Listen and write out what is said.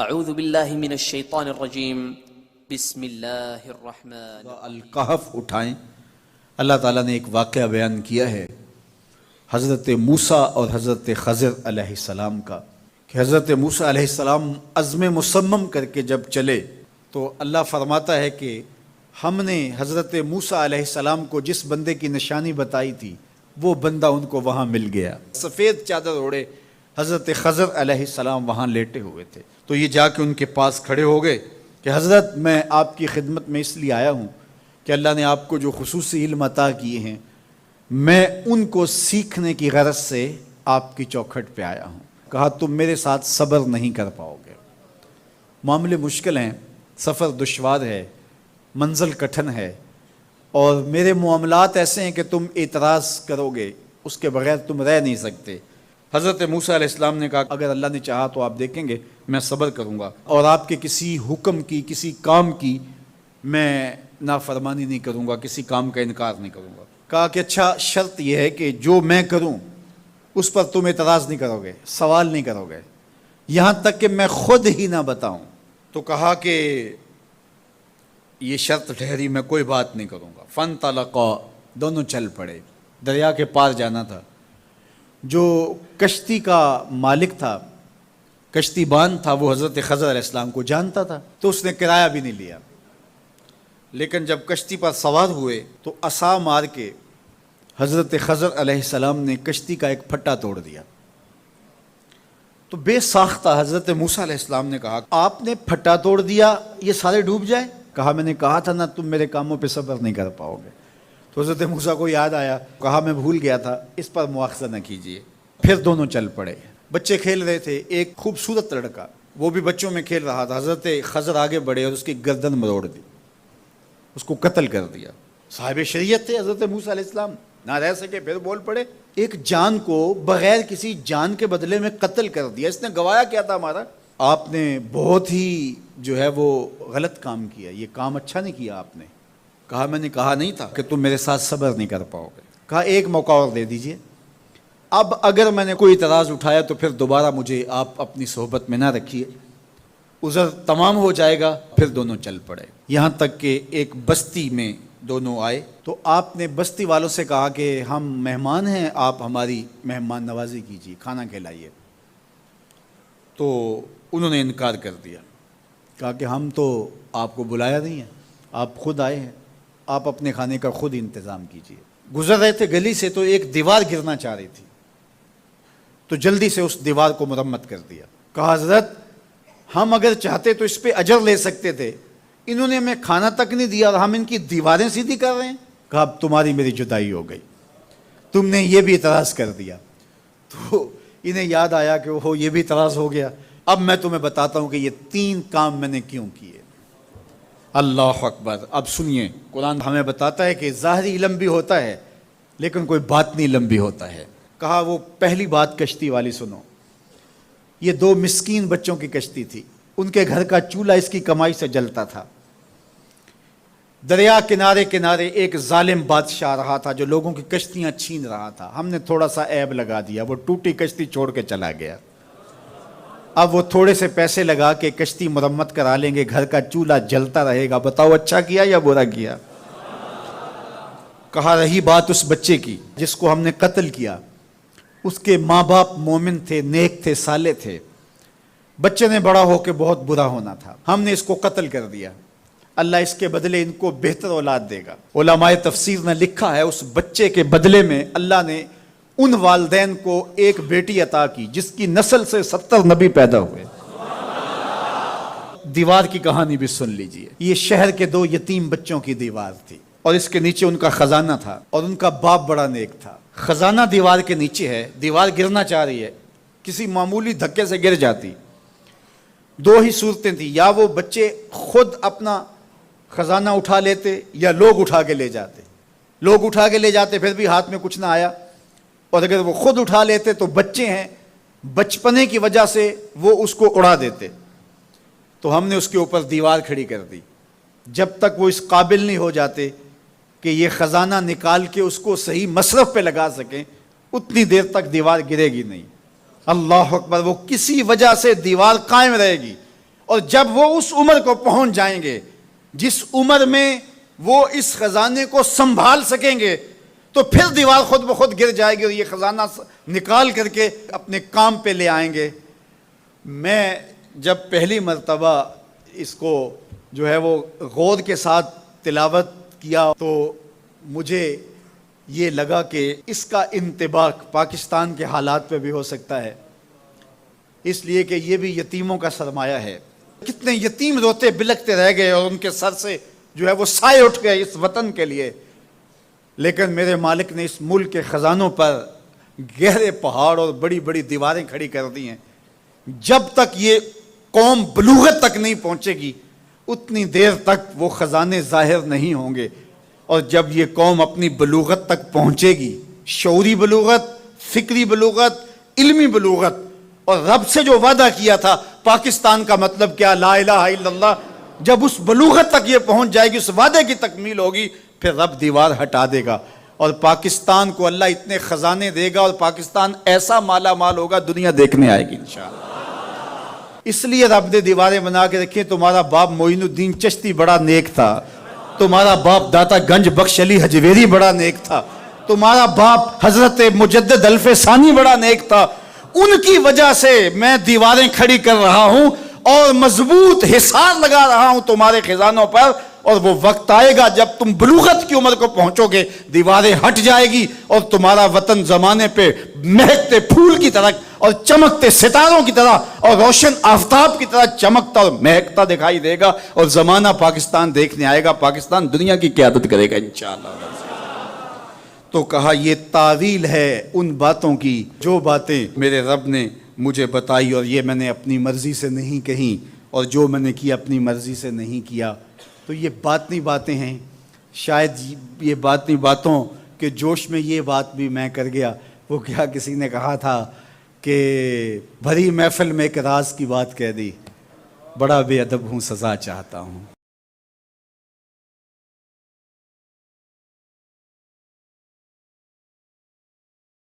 اعوذ باللہ من الشیطان الرجیم بسم اللہ الرحمن الکہف اٹھائیں۔ اللہ تعالیٰ نے ایک واقعہ بیان کیا ہے حضرت موسیٰ اور حضرت خضر علیہ السلام کا، کہ حضرت موسیٰ علیہ السلام عزم مصمم کر کے جب چلے تو اللہ فرماتا ہے کہ ہم نے حضرت موسیٰ علیہ السلام کو جس بندے کی نشانی بتائی تھی وہ بندہ ان کو وہاں مل گیا۔ سفید چادر اوڑے حضرت خضر علیہ السلام وہاں لیٹے ہوئے تھے، تو یہ جا کے ان کے پاس کھڑے ہو گئے کہ حضرت میں آپ کی خدمت میں اس لیے آیا ہوں کہ اللہ نے آپ کو جو خصوصی علم عطا کیے ہیں میں ان کو سیکھنے کی غرض سے آپ کی چوکھٹ پہ آیا ہوں۔ کہا تم میرے ساتھ صبر نہیں کر پاؤ گے، معاملے مشکل ہیں، سفر دشوار ہے، منزل کٹھن ہے، اور میرے معاملات ایسے ہیں کہ تم اعتراض کرو گے، اس کے بغیر تم رہ نہیں سکتے۔ حضرت موسیٰ علیہ السلام نے کہا اگر اللہ نے چاہا تو آپ دیکھیں گے میں صبر کروں گا، اور آپ کے کسی حکم کی کسی کام کی میں نافرمانی نہیں کروں گا، کسی کام کا انکار نہیں کروں گا۔ کہا کہ اچھا شرط یہ ہے کہ جو میں کروں اس پر تم اعتراض نہیں کرو گے، سوال نہیں کرو گے، یہاں تک کہ میں خود ہی نہ بتاؤں۔ تو کہا کہ یہ شرط ٹھہری، میں کوئی بات نہیں کروں گا۔ فانطلقا، دونوں چل پڑے، دریا کے پار جانا تھا۔ جو کشتی کا مالک تھا، کشتی بان تھا، وہ حضرت خضر علیہ السلام کو جانتا تھا، تو اس نے کرایہ بھی نہیں لیا، لیکن جب کشتی پر سوار ہوئے تو عصا مار کے حضرت خضر علیہ السلام نے کشتی کا ایک پھٹا توڑ دیا۔ تو بے ساختہ حضرت موسیٰ علیہ السلام نے کہا آپ نے پھٹا توڑ دیا، یہ سارے ڈوب جائیں؟ کہا میں نے کہا تھا نا تم میرے کاموں پہ صبر نہیں کر پاؤ گے۔ تو حضرت موسیٰ کو یاد آیا، کہا میں بھول گیا تھا، اس پر مواخذہ نہ کیجیے۔ پھر دونوں چل پڑے، بچے کھیل رہے تھے، ایک خوبصورت لڑکا وہ بھی بچوں میں کھیل رہا تھا۔ حضرت خضر آگے بڑھے اور اس کی گردن مروڑ دی، اس کو قتل کر دیا۔ صاحب شریعت تھے حضرت موسیٰ علیہ السلام، نہ رہ سکے، پھر بول پڑے ایک جان کو بغیر کسی جان کے بدلے میں قتل کر دیا، اس نے گوایا کیا تھا ہمارا؟ آپ نے بہت ہی جو ہے وہ غلط کام کیا، یہ کام اچھا نہیں کیا آپ نے۔ کہا میں نے کہا نہیں تھا کہ تم میرے ساتھ صبر نہیں کر پاؤ گے۔ کہا ایک موقع اور دے دیجئے، اب اگر میں نے کوئی اعتراض اٹھایا تو پھر دوبارہ مجھے آپ اپنی صحبت میں نہ رکھیے، عذر تمام ہو جائے گا۔ پھر دونوں چل پڑے، یہاں تک کہ ایک بستی میں دونوں آئے تو آپ نے بستی والوں سے کہا کہ ہم مہمان ہیں، آپ ہماری مہمان نوازی کیجیے، کھانا کھلائیے۔ تو انہوں نے انکار کر دیا، کہا کہ ہم تو آپ کو بلایا نہیں ہے، آپ خود آئے ہیں، آپ اپنے کھانے کا خود انتظام کیجیے۔ گزر رہے تھے گلی سے تو ایک دیوار گرنا چاہ رہی تھی، تو جلدی سے اس دیوار کو مرمت کر دیا۔ کہا حضرت ہم اگر چاہتے تو اس پہ اجر لے سکتے تھے، انہوں نے ہمیں کھانا تک نہیں دیا اور ہم ان کی دیواریں سیدھی کر رہے ہیں۔ کہا اب تمہاری میری جدائی ہو گئی، تم نے یہ بھی اعتراض کر دیا۔ تو انہیں یاد آیا کہ وہ یہ بھی اعتراض ہو گیا، اب میں تمہیں بتاتا ہوں کہ یہ 3 کام میں نے کیوں کیے۔ اللہ اکبر۔ اب سنیے، قرآن ہمیں بتاتا ہے کہ ظاہری علم بھی ہوتا ہے لیکن کوئی باطنی علم بھی ہوتا ہے۔ کہا وہ پہلی بات کشتی والی سنو، یہ 2 مسکین بچوں کی کشتی تھی، ان کے گھر کا چولہا اس کی کمائی سے جلتا تھا۔ دریا کنارے کنارے ایک ظالم بادشاہ رہا تھا جو لوگوں کی کشتیاں چھین رہا تھا، ہم نے تھوڑا سا عیب لگا دیا، وہ ٹوٹی کشتی چھوڑ کے چلا گیا۔ اب وہ تھوڑے سے پیسے لگا کے کشتی مرمت کرا لیں گے، گھر کا چولہا جلتا رہے گا، بتاؤ اچھا کیا یا برا کیا؟ کہا رہی بات اس بچے کی جس کو ہم نے قتل کیا، اس کے ماں باپ مومن تھے، نیک تھے، صالح تھے، بچے نے بڑا ہو کے بہت برا ہونا تھا، ہم نے اس کو قتل کر دیا، اللہ اس کے بدلے ان کو بہتر اولاد دے گا۔ علماء تفسیر نے لکھا ہے اس بچے کے بدلے میں اللہ نے ان والدین کو ایک بیٹی عطا کی جس کی نسل سے 70 نبی پیدا ہوئے۔ دیوار کی کہانی بھی سن لیجئے، یہ شہر کے 2 یتیم بچوں کی دیوار تھی اور اس کے نیچے ان کا خزانہ تھا، اور ان کا باپ بڑا نیک تھا۔ خزانہ دیوار کے نیچے ہے، دیوار گرنا چاہ رہی ہے، کسی معمولی دھکے سے گر جاتی۔ 2 ہی صورتیں تھیں، یا وہ بچے خود اپنا خزانہ اٹھا لیتے یا لوگ اٹھا کے لے جاتے۔ لوگ اٹھا کے لے جاتے پھر بھی ہاتھ میں کچھ نہ آیا، اور اگر وہ خود اٹھا لیتے تو بچے ہیں، بچپنے کی وجہ سے وہ اس کو اڑا دیتے۔ تو ہم نے اس کے اوپر دیوار کھڑی کر دی، جب تک وہ اس قابل نہیں ہو جاتے کہ یہ خزانہ نکال کے اس کو صحیح مصرف پہ لگا سکیں، اتنی دیر تک دیوار گرے گی نہیں۔ اللہ اکبر۔ وہ کسی وجہ سے دیوار قائم رہے گی، اور جب وہ اس عمر کو پہنچ جائیں گے جس عمر میں وہ اس خزانے کو سنبھال سکیں گے تو پھر دیوار خود بخود گر جائے گی اور یہ خزانہ نکال کر کے اپنے کام پہ لے آئیں گے۔ میں جب پہلی مرتبہ اس کو جو ہے وہ غور کے ساتھ تلاوت کیا تو مجھے یہ لگا کہ اس کا انطباق پاکستان کے حالات پہ بھی ہو سکتا ہے، اس لیے کہ یہ بھی یتیموں کا سرمایہ ہے۔ کتنے یتیم روتے بلکتے رہ گئے اور ان کے سر سے جو ہے وہ سائے اٹھ گئے اس وطن کے لیے، لیکن میرے مالک نے اس ملک کے خزانوں پر گہرے پہاڑ اور بڑی بڑی دیواریں کھڑی کر دی ہیں۔ جب تک یہ قوم بلوغت تک نہیں پہنچے گی اتنی دیر تک وہ خزانے ظاہر نہیں ہوں گے، اور جب یہ قوم اپنی بلوغت تک پہنچے گی، شعوری بلوغت، فکری بلوغت، علمی بلوغت، اور رب سے جو وعدہ کیا تھا پاکستان کا مطلب کیا، لا الہ الا اللہ، جب اس بلوغت تک یہ پہنچ جائے گی، اس وعدے کی تکمیل ہوگی، پھر رب دیوار ہٹا دے گا اور پاکستان کو اللہ اتنے خزانے دے گا اور پاکستان ایسا مالا مال ہوگا دنیا دیکھنے آئے گی انشاءاللہ۔ اس لیے رب نے دیواریں بنا کے رکھی۔ تمہارا باپ معین الدین چشتی بڑا نیک تھا، تمہارا باپ داتا گنج بخش علی حجویری بڑا نیک تھا، تمہارا باپ حضرت مجدد الف ثانی بڑا نیک تھا، ان کی وجہ سے میں دیواریں کھڑی کر رہا ہوں اور مضبوط حصار لگا رہا ہوں تمہارے خزانوں پر، اور وہ وقت آئے گا جب تم بلوغت کی عمر کو پہنچو گے، دیواریں ہٹ جائے گی اور تمہارا وطن زمانے پہ مہکتے پھول کی طرح اور چمکتے ستاروں کی طرح اور روشن آفتاب کی طرح چمکتا اور مہکتا دکھائی دے گا، اور زمانہ پاکستان دیکھنے آئے گا، پاکستان دنیا کی قیادت کرے گا انشاءاللہ۔ تو کہا یہ تعویل ہے ان باتوں کی جو باتیں میرے رب نے مجھے بتائی، اور یہ میں نے اپنی مرضی سے نہیں کہیں، اور جو میں نے کیا اپنی مرضی سے نہیں کیا۔ تو یہ باطنی باتیں ہیں، شاید یہ باطنی باتوں کے جوش میں یہ بات بھی میں کر گیا۔ وہ کیا کسی نے کہا تھا کہ بھری محفل میں ایک راز کی بات کہہ دی، بڑا بے ادب ہوں سزا چاہتا ہوں۔